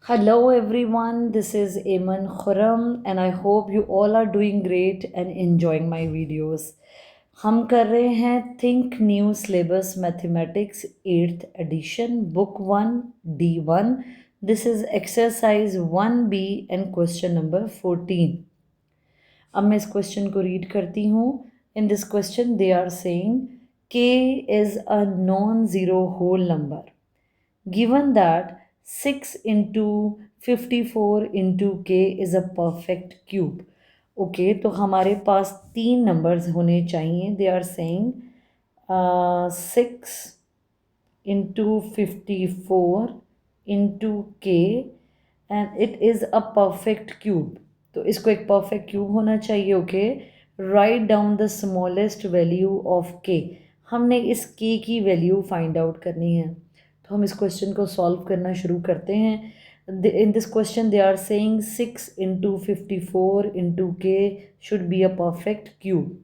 Hello everyone, this is Eman Khurram and I hope you all are doing great and enjoying my videos. हम कर रहे हैं think new syllabus mathematics 8th edition book 1 D1. This is exercise 1B and question number 14. अब मैं इस question को read करती हूँ. In this question they are saying k is a non-zero whole number. Given that 6 into 54 into k is a perfect cube. Okay तो हमारे पास तीन नंबर्स होने चाहिए. They are saying 6 into 54 into K and it is a perfect cube. तो इसको एक perfect cube होना चाहिए. Okay, write down the smallest value of K. हमने इस के की वैल्यू फाइंड आउट करनी है. तो हम इस क्वेश्चन को सॉल्व करना शुरू करते हैं. In this question they are saying 6 into 54 into K should be a perfect cube.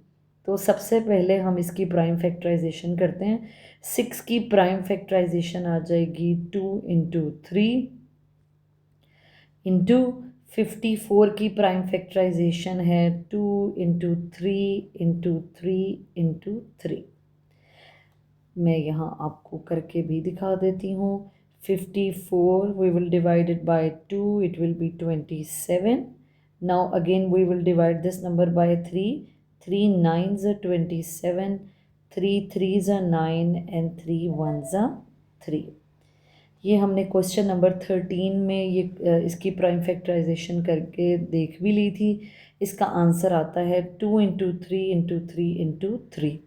तो सबसे पहले हम इसकी प्राइम फैक्टराइजेशन करते हैं. 6 की प्राइम फैक्टराइजेशन आ जाएगी 2 इंटू 3 इंटू 54 की प्राइम फैक्टराइजेशन है 2 इंटू 3 इंटू 3 इंटू 3. मैं यहाँ आपको करके भी दिखा देती हूँ. 54 we will divide it by 2, it will be 27. Now again we will divide this number by 3. 3 9s are 27, 3 3s are 9 and 3 1s are 3. ये हमने क्वेश्चन नंबर 13 में ये इसकी प्राइम फैक्टराइजेशन करके देख भी ली थी. इसका आंसर आता है 2 इंटू 3 इंटू 3 इंटू 3.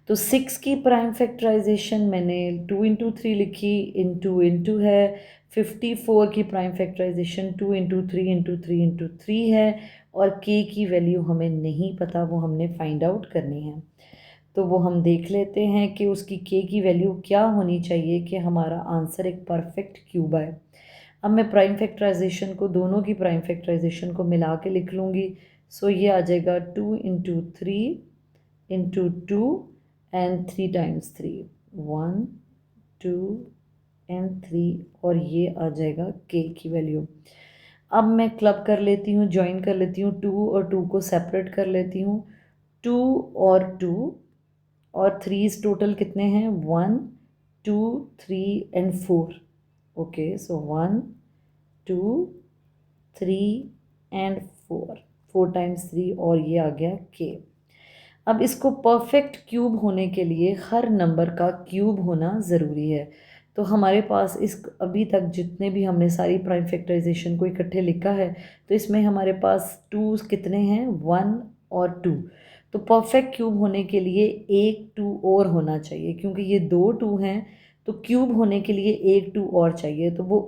तो 6 की प्राइम फैक्टराइजेशन मैंने 2 इंटू 3 लिखी, इंटू है. 54 की prime factorization 2 into 3 into 3 into 3 है. और के की वैल्यू हमें नहीं पता, वो हमने फाइंड आउट करनी है. तो वो हम देख लेते हैं कि उसकी के की वैल्यू क्या होनी चाहिए कि हमारा आंसर एक परफेक्ट क्यूब आए. अब मैं प्राइम फैक्टराइजेशन को, दोनों की प्राइम फैक्टराइजेशन को मिला के लिख लूँगी. सो ये आ जाएगा 2 into 3 into 2 and 3 times 3, 1 2 and 3. और ये आ जाएगा के की वैल्यू. अब मैं क्लब कर लेती हूँ, ज्वाइन कर लेती हूँ. 2 और 2 को सेपरेट कर लेती हूँ. 2 और 2 और 3 टोटल कितने हैं? 1 2 3 and 4. Okay, so 1 2 3 and 4. 4 times 3 और ये आ गया के. अब इसको परफेक्ट क्यूब होने के लिए हर नंबर का क्यूब होना ज़रूरी है. तो हमारे पास इस अभी तक जितने भी हमने सारी प्राइम फैक्टराइजेशन को इकट्ठे लिखा है, तो इसमें हमारे पास 2 कितने हैं? 1 और 2. तो परफेक्ट क्यूब होने के लिए एक 2 और होना चाहिए, क्योंकि ये 2 2 हैं. तो क्यूब होने के लिए एक 2 और चाहिए, तो वो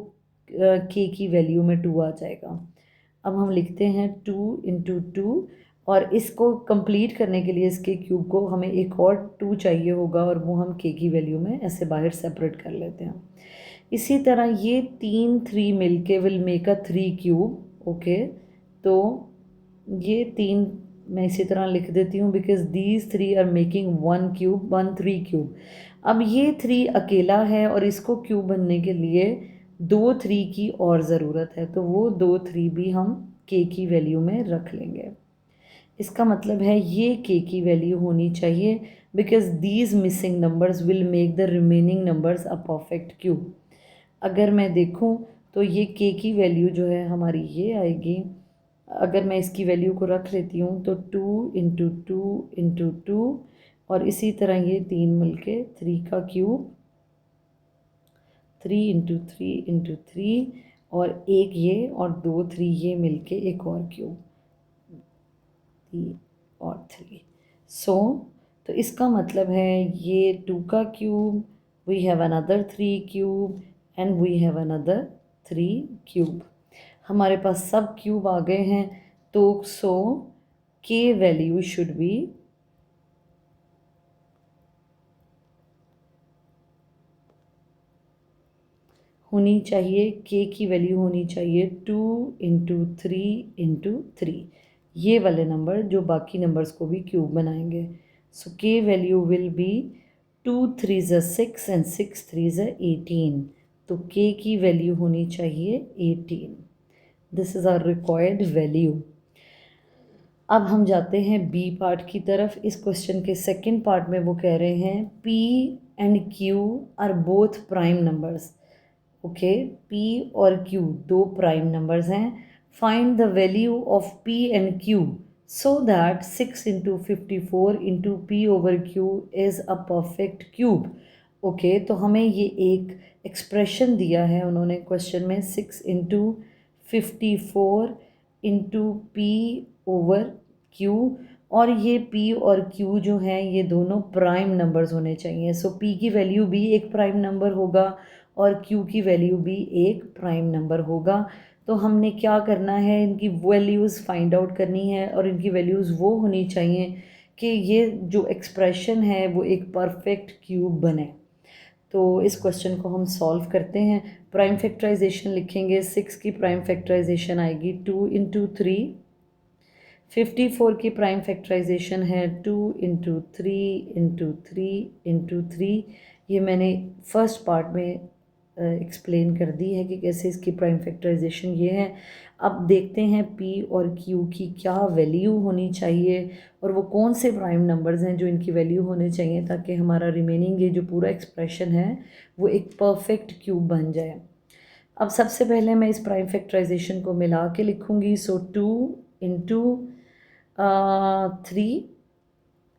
के की वैल्यू में 2 आ जाएगा. अब हम लिखते हैं 2 इंटू 2. और इसको कंप्लीट करने के लिए इसके क्यूब को हमें एक और 2 चाहिए होगा, और वो हम के की वैल्यू में ऐसे बाहर सेपरेट कर लेते हैं. इसी तरह ये 3 3 मिलके will make a 3 cube. Okay, तो ये 3 मैं इसी तरह लिख देती हूँ, because these 3 are making 1 cube, 1 3 cube. अब ये 3 अकेला है और इसको क्यूब बनने के लिए 2 3 की और ज़रूरत है, तो वो 2 3 भी हम के की वैल्यू में रख लेंगे. इसका मतलब है ये के की वैल्यू होनी चाहिए, because these missing numbers will make the remaining numbers a perfect cube. अगर मैं देखूं तो ये के की वैल्यू जो है हमारी ये आएगी. अगर मैं इसकी वैल्यू को रख लेती हूँ तो 2 इंटू 2 इंटू 2, और इसी तरह ये 3 मिलके 3 का क्यूब, 3 इंटू 3 इंटू 3, और एक ये और 2 3 ये मिलके एक और क्यूब, 3 और 3. सो तो इसका मतलब है ये 2 का cube, we have another 3 cube and we have another 3 cube. हमारे पास सब क्यूब आ गए हैं. तो सो के वैल्यू शुड बी होनी चाहिए, के की वैल्यू होनी चाहिए 2 इंटू 3 इंटू 3. ये वाले नंबर जो बाकी नंबर्स को भी क्यूब बनाएंगे. सो के value will be 2 3s are 6 and 6 3s are 18. तो k की वैल्यू होनी चाहिए 18। This is our required value. अब हम जाते हैं बी पार्ट की तरफ। इस क्वेश्चन के सेकंड पार्ट में वो कह रहे हैं P and Q are both prime numbers. Okay, P और Q दो प्राइम नंबर्स हैं। Find the value of P and Q so that 6 into 54 into P over Q is a perfect cube. Okay, तो हमें ये एक expression दिया है उन्होंने क्वेश्चन में, 6 into 54 into P over Q, और ये p और q जो हैं ये दोनों प्राइम नंबर्स होने चाहिए। सो p की वैल्यू भी एक प्राइम नंबर होगा और q की वैल्यू भी एक प्राइम नंबर होगा। तो हमने क्या करना है, इनकी वैल्यूज़ फाइंड आउट करनी है और इनकी वैल्यूज़ वो होनी चाहिए कि ये जो एक्सप्रेशन है वो एक परफेक्ट क्यूब बने। तो इस क्वेश्चन को हम सॉल्व करते हैं। प्राइम फैक्टराइजेशन लिखेंगे। 6 की प्राइम फैक्टराइजेशन आएगी 2 इंटू 3। 54 की प्राइम फैक्टराइजेशन है 2 इंटू 3 इंटू 3 इंटू 3। ये मैंने फर्स्ट पार्ट में एक्सप्लेन कर दी है कि कैसे इसकी प्राइम फैक्टराइजेशन ये है। अब देखते हैं p और q की क्या वैल्यू होनी चाहिए और वो कौन से प्राइम नंबर्स हैं जो इनकी वैल्यू होने चाहिए, ताकि हमारा रिमेनिंग ये जो पूरा एक्सप्रेशन है वो एक परफेक्ट क्यूब बन जाए। अब सबसे पहले मैं इस प्राइम फैक्टराइजेशन को मिला के लिखूँगी। So 2 into 3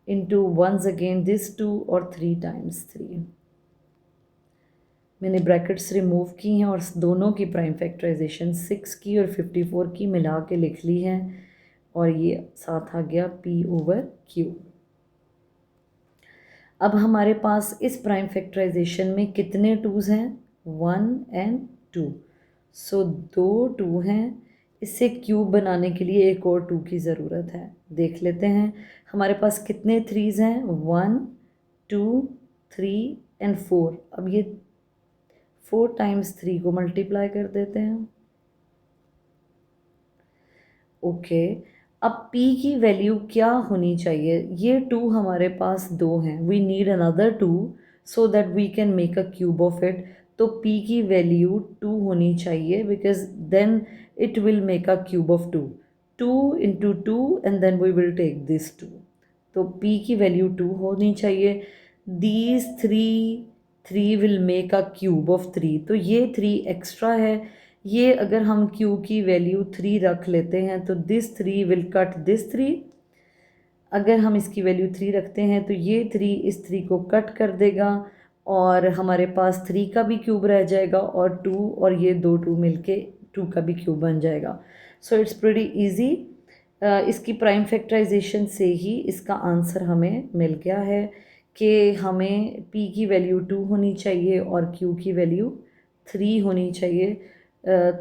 into once again this 2 और 3 टाइम्स 3। मैंने ब्रैकेट्स रिमूव की हैं और दोनों की प्राइम फैक्टराइजेशन 6 की और 54 की मिला के लिख ली है और ये साथ आ गया p ओवर q। अब हमारे पास इस प्राइम फैक्टराइजेशन में कितने टूज़ हैं, 1 एंड 2। सो 2 2 हैं। इससे क्यूब बनाने के लिए एक और 2 की ज़रूरत है। देख लेते हैं हमारे पास कितने 3s हैं, 1 2 3 एंड 4। अब ये 4 टाइम्स 3 को मल्टीप्लाई कर देते हैं। ओके, अब p की वैल्यू क्या होनी चाहिए, ये 2 हमारे पास 2 हैं, we need another 2 so that we can make a cube of it. तो p की वैल्यू 2 होनी चाहिए because then it will make a cube of 2। 2 into 2 and then we will take this 2। तो p की वैल्यू 2 होनी चाहिए। These 3 will make a cube of 3। तो ये 3 एक्स्ट्रा है। ये अगर हम q की वैल्यू 3 रख लेते हैं तो दिस 3 विल कट दिस 3। अगर हम इसकी वैल्यू 3 रखते हैं तो ये 3 इस 3 को कट कर देगा और हमारे पास 3 का भी क्यूब रह जाएगा और 2 और ये 2 मिलके 2 का भी क्यूब बन जाएगा। So it's pretty easy. इसकी प्राइम फैक्टराइजेशन से ही इसका आंसर हमें मिल गया है कि हमें p की वैल्यू 2 होनी चाहिए और q की वैल्यू 3 होनी चाहिए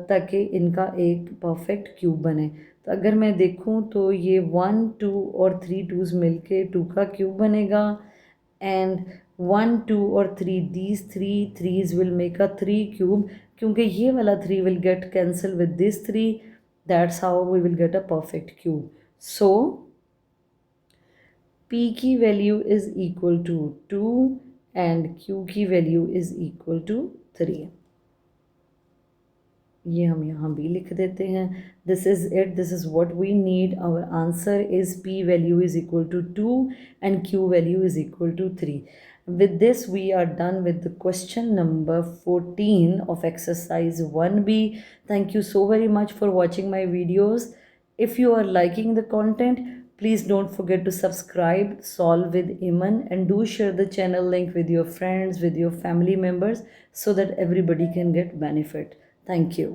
ताकि इनका एक परफेक्ट क्यूब बने। तो अगर मैं देखूं तो ये 1 2 और 3 2s मिलके 2 का क्यूब बनेगा एंड 1 2 और 3 these 3 3s will make a 3 cube, क्योंकि ये वाला 3 will get cancel with this 3। That's how we will get a perfect cube. So p की value is equal to 2 and q की वैल्यू इज इक्वल टू 3। ये हम यहाँ भी लिख देते हैं। This is it, this is what we need. Our answer is p value is equal to 2 and q value is equal to 3। With this we are done with the question number 14 of exercise 1b. Thank you so very much for watching my videos. If you are liking the content, please don't forget to subscribe, Solve with Iman, and do share the channel link with your friends, with your family members, so that everybody can get benefit. Thank you.